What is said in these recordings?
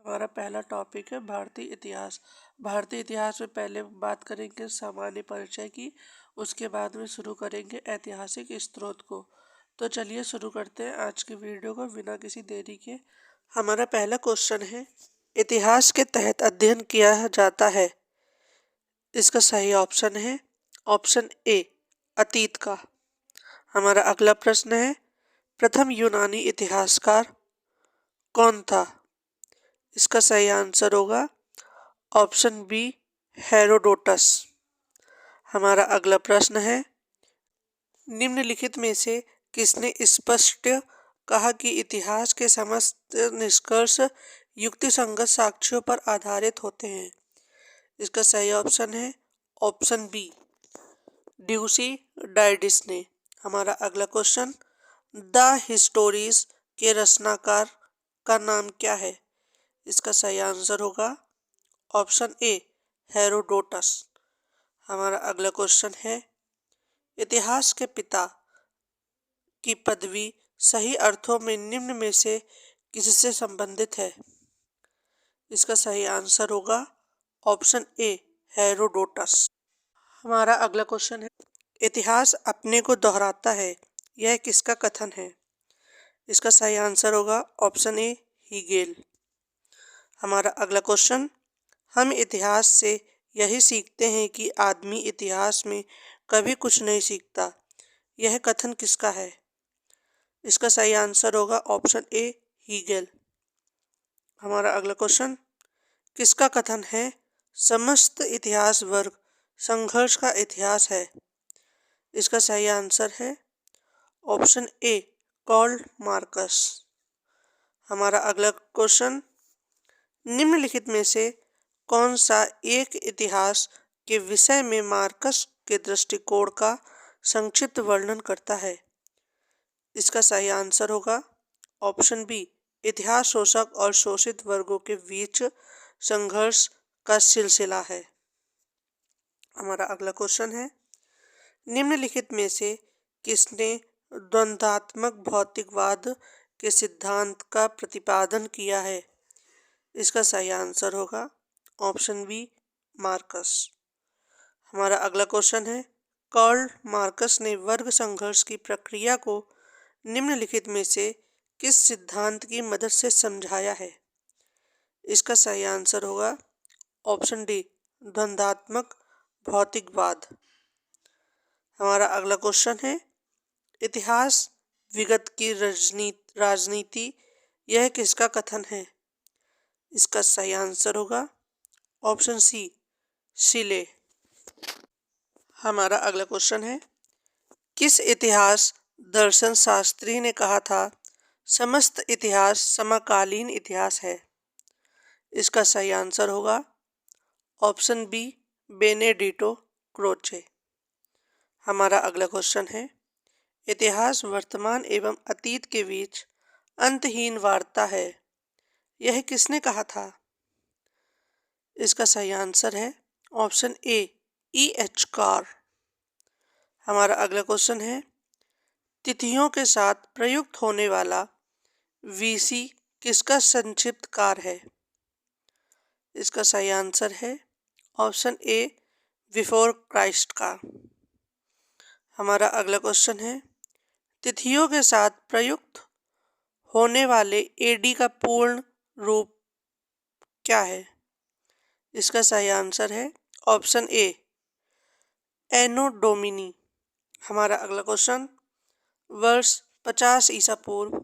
हमारा पहला टॉपिक है भारतीय इतिहास। भारतीय इतिहास में पहले बात करेंगे सामान्य परिचय की, उसके बाद में शुरू करेंगे ऐतिहासिक स्रोत को। तो चलिए शुरू करते हैं आज की वीडियो को बिना किसी देरी के। हमारा पहला क्वेश्चन है, इतिहास के तहत अध्ययन किया जाता है। इसका सही ऑप्शन है ऑप्शन ए, अतीत का। हमारा अगला प्रश्न है, प्रथम यूनानी इतिहासकार कौन था? इसका सही आंसर होगा ऑप्शन बी, हेरोडोटस। हमारा अगला प्रश्न है, निम्नलिखित में से किसने स्पष्ट कहा कि इतिहास के समस्त निष्कर्ष युक्तिसंगत साक्ष्यों पर आधारित होते हैं? इसका सही ऑप्शन है ऑप्शन बी, ड्यूसी डाइडिस ने। हमारा अगला क्वेश्चन, द हिस्टोरीज के रचनाकार का नाम क्या है? इसका सही आंसर होगा ऑप्शन ए, हेरोडोटस। हमारा अगला क्वेश्चन है, इतिहास के पिता की पदवी सही अर्थों में निम्न में से किससे संबंधित है? इसका सही आंसर होगा ऑप्शन ए, हेरोडोटस। हमारा अगला क्वेश्चन है, इतिहास अपने को दोहराता है, यह किसका कथन है? इसका सही आंसर होगा ऑप्शन ए, हीगेल। हमारा अगला क्वेश्चन, हम इतिहास से यही सीखते हैं कि आदमी इतिहास में कभी कुछ नहीं सीखता, यह कथन किसका है? इसका सही आंसर होगा ऑप्शन ए, हीगेल। हमारा अगला क्वेश्चन, किसका कथन है समस्त इतिहास वर्ग संघर्ष का इतिहास है? इसका सही आंसर है ऑप्शन ए, कार्ल मार्कस। हमारा अगला क्वेश्चन, निम्नलिखित में से कौन सा एक इतिहास के विषय में मार्कस के दृष्टिकोण का संक्षिप्त वर्णन करता है? इसका सही आंसर होगा ऑप्शन बी, इतिहास शोषक और शोषित वर्गों के बीच संघर्ष का सिलसिला है। हमारा अगला क्वेश्चन है, निम्नलिखित में से किसने द्वंद्वात्मक भौतिकवाद के सिद्धांत का प्रतिपादन किया है? इसका सही आंसर होगा ऑप्शन बी, मार्कस। हमारा अगला क्वेश्चन है, कार्ल मार्कस ने वर्ग संघर्ष की प्रक्रिया को निम्नलिखित में से किस सिद्धांत की मदद से समझाया है? इसका सही आंसर होगा ऑप्शन डी, द्वंद्वात्मक भौतिकवाद। हमारा अगला क्वेश्चन है, इतिहास विगत की राजनीति यह किसका कथन है? इसका सही आंसर होगा ऑप्शन सी, शिले। हमारा अगला क्वेश्चन है, किस इतिहास दर्शन शास्त्री ने कहा था समस्त इतिहास समकालीन इतिहास है? इसका सही आंसर होगा ऑप्शन बी, बेनेडिटो क्रोचे। हमारा अगला क्वेश्चन है, इतिहास वर्तमान एवं अतीत के बीच अंतहीन वार्ता है, यह किसने कहा था? इसका सही आंसर है option A, E H car. हमारा अगला क्वेश्चन है, तिथियों के साथ प्रयुक्त होने वाला वीसी किसका संक्षिप्त कार है? इसका सही आंसर है ऑप्शन ए, बिफोर क्राइस्ट का। हमारा अगला क्वेश्चन है, तिथियों के साथ प्रयुक्त होने वाले एडी का पूर्ण रूप क्या है? इसका सही आंसर है ऑप्शन ए, एनो डोमिनी। हमारा अगला क्वेश्चन, वर्ष 50 ईसा पूर्व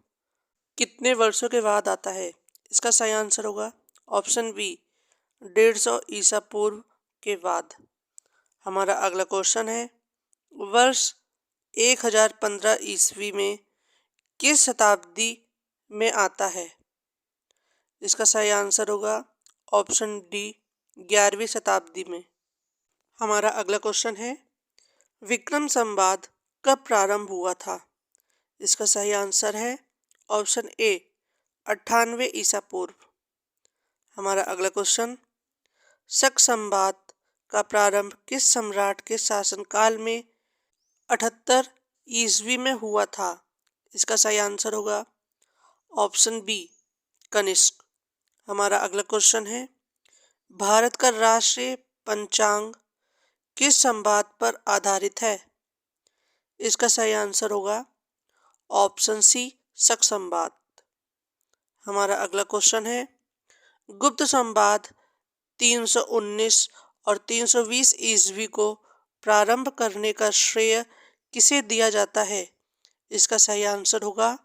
कितने वर्षों के बाद आता है? इसका सही आंसर होगा ऑप्शन बी, 150 ईसा पूर्व के बाद। हमारा अगला क्वेश्चन है, वर्ष 1015 ईस्वी में किस शताब्दी में आता है? इसका सही आंसर होगा ऑप्शन डी, 11वीं शताब्दी में। हमारा अगला क्वेश्चन है, विक्रम संवाद कब प्रारंभ हुआ था? इसका सही आंसर है ऑप्शन ए, 98 ईसा पूर्व। हमारा अगला क्वेश्चन, शक संवाद का प्रारंभ किस सम्राट के शासनकाल में 78 ईस्वी में हुआ था? इसका सही आंसर होगा ऑप्शन बी, कनिष्क। हमारा अगला क्वेश्चन है, भारत का राष्ट्रीय पंचांग किस संवाद पर आधारित है? इसका सही आंसर होगा ऑप्शन सी, शक संवाद। हमारा अगला क्वेश्चन है, गुप्त संवाद 319 और 320 ईस्वी को प्रारंभ करने का श्रेय किसे दिया जाता है? इसका सही आंसर होगा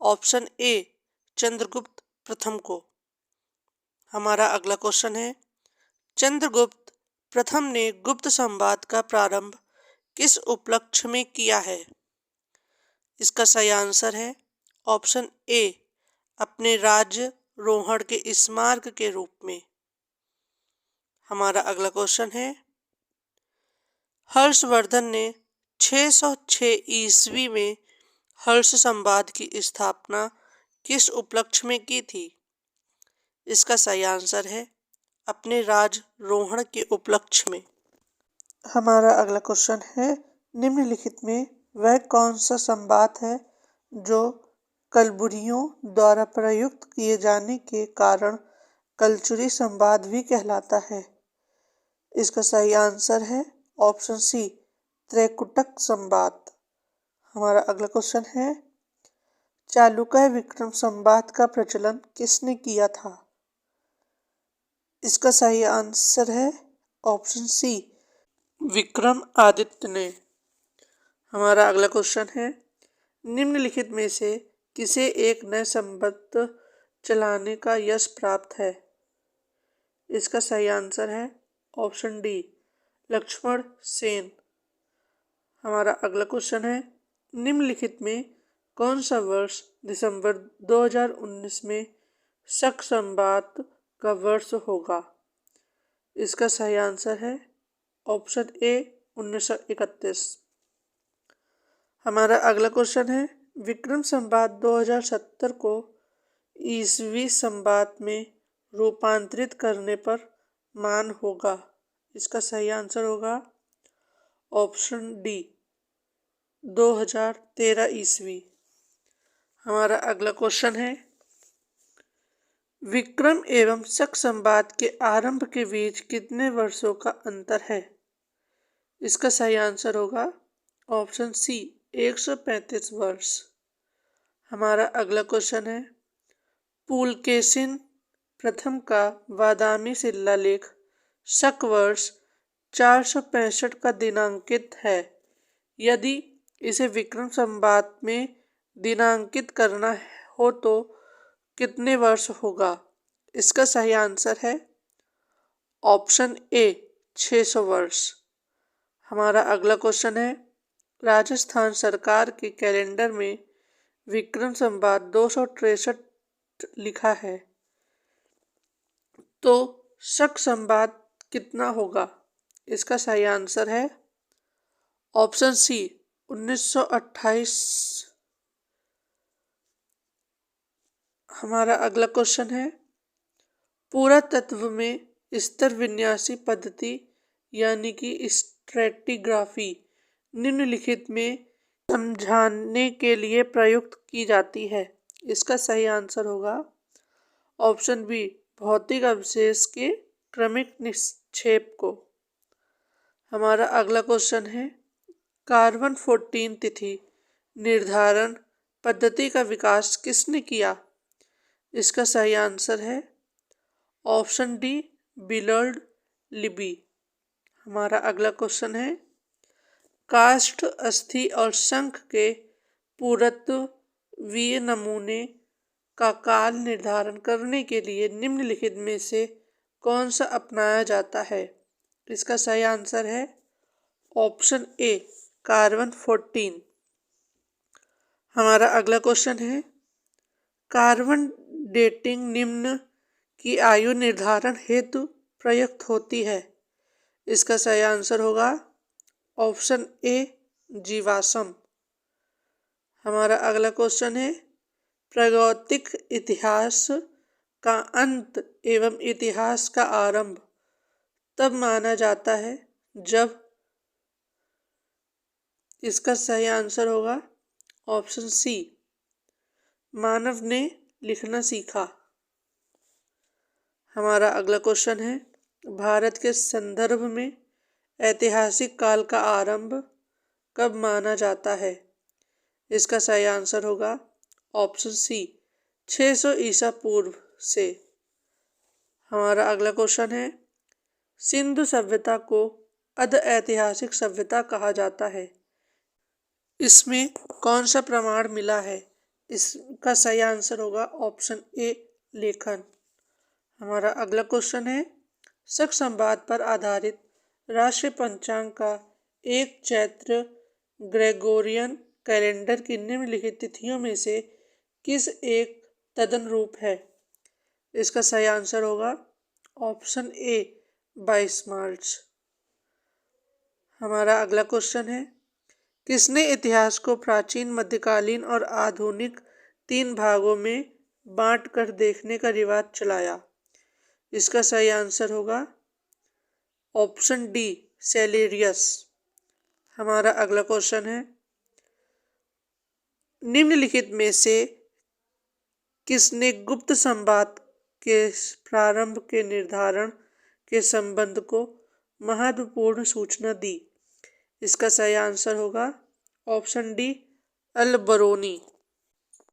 ऑप्शन ए, चंद्रगुप्त प्रथम को। हमारा अगला क्वेश्चन है, चंद्रगुप्त प्रथम ने गुप्त संवाद का प्रारंभ किस उपलक्ष्य में किया है? इसका सही आंसर है ऑप्शन ए, अपने राज्यारोहण के स्मारक के रूप में। हमारा अगला क्वेश्चन है, हर्षवर्धन ने 606 ईस्वी में हर्ष संवाद की स्थापना किस उपलक्ष्य में की थी? इसका सही आंसर है अपने राज्यारोहण के उपलक्ष्य में। हमारा अगला क्वेश्चन है, निम्नलिखित में वह कौन सा संवाद है जो कलबुर्गियों द्वारा प्रयुक्त किए जाने के कारण कलचुरी संवाद भी कहलाता है? इसका सही आंसर है ऑप्शन सी, त्रैकुटक संवाद। हमारा अगला क्वेश्चन है, चालुक्य विक्रम संवाद का प्रचलन किसने किया था? इसका सही आंसर है ऑप्शन सी, विक्रमादित्य ने। हमारा अगला क्वेश्चन है, निम्नलिखित में से किसे एक नए संवत चलाने का यश प्राप्त है? इसका सही आंसर है ऑप्शन डी, लक्ष्मण सेन। हमारा अगला क्वेश्चन है, निम्नलिखित में कौन सा वर्ष दिसंबर 2019 में शक संवाद का वर्ष होगा? इसका सही आंसर है ऑप्शन ए, 1931। हमारा अगला क्वेश्चन है, विक्रम संवाद 2070 को ईसवी संवाद में रूपांतरित करने पर मान होगा? इसका सही आंसर होगा ऑप्शन डी, 2013 ईस्वी। हमारा अगला क्वेश्चन है, विक्रम एवं शक संवाद के आरंभ के बीच कितने वर्षों का अंतर है? इसका सही आंसर होगा ऑप्शन सी, 135 वर्ष। हमारा अगला क्वेश्चन है, पुलकेशिन प्रथम का बादामी शिलालेख शक वर्ष 465 का दिनांकित है। यदि इसे विक्रम संवाद में दिनांकित करना हो तो कितने वर्ष होगा? इसका सही आंसर है ऑप्शन ए, 600 वर्ष। हमारा अगला क्वेश्चन है, राजस्थान सरकार के कैलेंडर में विक्रम संवात 263 लिखा है, तो शक संवात कितना होगा? इसका सही आंसर है ऑप्शन सी, 1928। हमारा अगला क्वेश्चन है, पुरातत्व में स्तर विन्यासी पद्धति यानी कि स्ट्रैटिग्राफी निम्नलिखित में समझाने के लिए प्रयुक्त की जाती है? इसका सही आंसर होगा ऑप्शन बी, भौतिक अवशेष के क्रमिक निक्षेप को। हमारा अगला क्वेश्चन है, कार्बन 14 तिथि निर्धारण पद्धति का विकास किसने किया? इसका सही आंसर है ऑप्शन डी, बिलर्ड लिबी। हमारा अगला क्वेश्चन है, काष्ठ, अस्थि और शंख के पुरातत्वीय नमूने का काल निर्धारण करने के लिए निम्नलिखित में से कौन सा अपनाया जाता है? इसका सही आंसर है ऑप्शन ए, कार्बन 14। हमारा अगला क्वेश्चन है, कार्बन डेटिंग निम्न की आयु निर्धारण हेतु प्रयुक्त होती है? इसका सही आंसर होगा ऑप्शन ए, जीवाश्म। हमारा अगला क्वेश्चन है, प्रागैतिक इतिहास का अंत एवं इतिहास का आरंभ तब माना जाता है जब? इसका सही आंसर होगा ऑप्शन सी, मानव ने लिखना सीखा। हमारा अगला क्वेश्चन है, भारत के संदर्भ में ऐतिहासिक काल का आरंभ कब माना जाता है? इसका सही आंसर होगा ऑप्शन सी, 600 ईसा पूर्व से। हमारा अगला क्वेश्चन है, सिंधु सभ्यता को अध ऐतिहासिक सभ्यता कहा जाता है, इसमें कौन सा प्रमाण मिला है? इसका सही आंसर होगा ऑप्शन ए, लेखन। हमारा अगला क्वेश्चन है, शक संवाद पर आधारित राष्ट्रीय पंचांग का एक चैत्र ग्रेगोरियन कैलेंडर की निम्नलिखित तिथियों में से किस एक तदनुरूप है? इसका सही आंसर होगा ऑप्शन ए, 22 मार्च। हमारा अगला क्वेश्चन है, किसने इतिहास को प्राचीन, मध्यकालीन और आधुनिक 3 भागों में बांट कर देखने का रिवाज चलाया? इसका सही आंसर होगा ऑप्शन डी, सेलेरियस। हमारा अगला क्वेश्चन है, निम्नलिखित में से किसने गुप्त संवाद के प्रारंभ के निर्धारण के संबंध को महत्वपूर्ण सूचना दी? इसका सही आंसर होगा ऑप्शन डी, अल बरूनी।